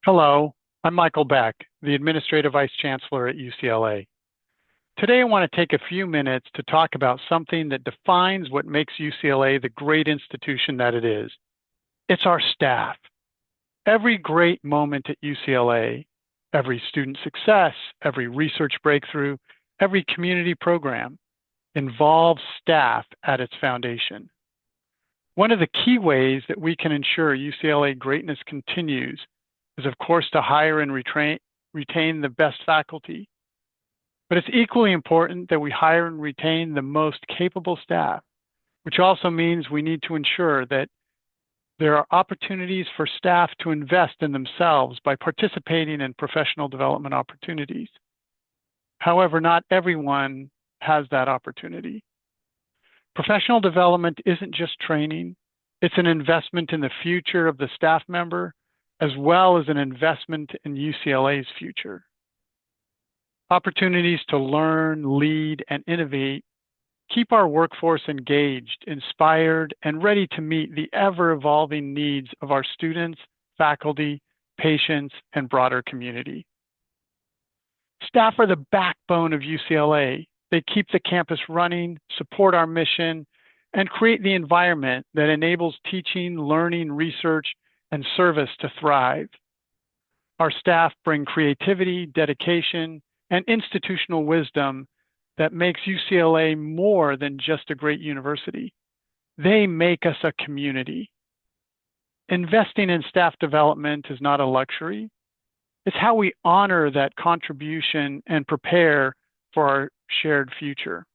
Hello, I'm Michael Beck, the Administrative Vice Chancellor at UCLA. Today I want to take a few minutes to talk about something that defines what makes UCLA the great institution that it is. It's our staff. Every great moment at UCLA, every student success, every research breakthrough, every community program involves staff at its foundation. One of the key ways that we can ensure UCLA greatness continues is, of course, to hire and retain the best faculty. But it's equally important that we hire and retain the most capable staff, which also means we need to ensure that there are opportunities for staff to invest in themselves by participating in professional development opportunities. However, not everyone has that opportunity. Professional development isn't just training, it's an investment in the future of the staff member, as well as an investment in UCLA's future. Opportunities to learn, lead, and innovate keep our workforce engaged, inspired, and ready to meet the ever-evolving needs of our students, faculty, patients, and broader community. Staff are the backbone of UCLA. They keep the campus running, support our mission, and create the environment that enables teaching, learning, research, and service to thrive. Our staff bring creativity, dedication, and institutional wisdom that makes UCLA more than just a great university. They make us a community. Investing in staff development is not a luxury. It's how we honor that contribution and prepare for our shared future.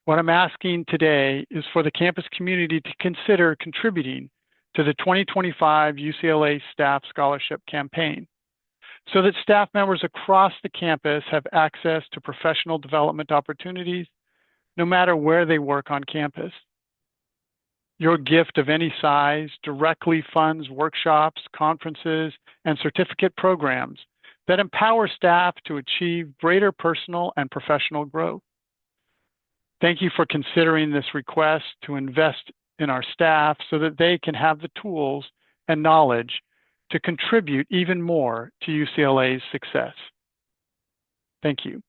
What I'm asking today is for the campus community to consider contributing to the 2025 UCLA Staff Scholarship Campaign so that staff members across the campus have access to professional development opportunities no matter where they work on campus. Your gift of any size directly funds workshops, conferences, and certificate programs that empower staff to achieve greater personal and professional growth. Thank you for considering this request to invest in our staff so that they can have the tools and knowledge to contribute even more to UCLA's success. Thank you.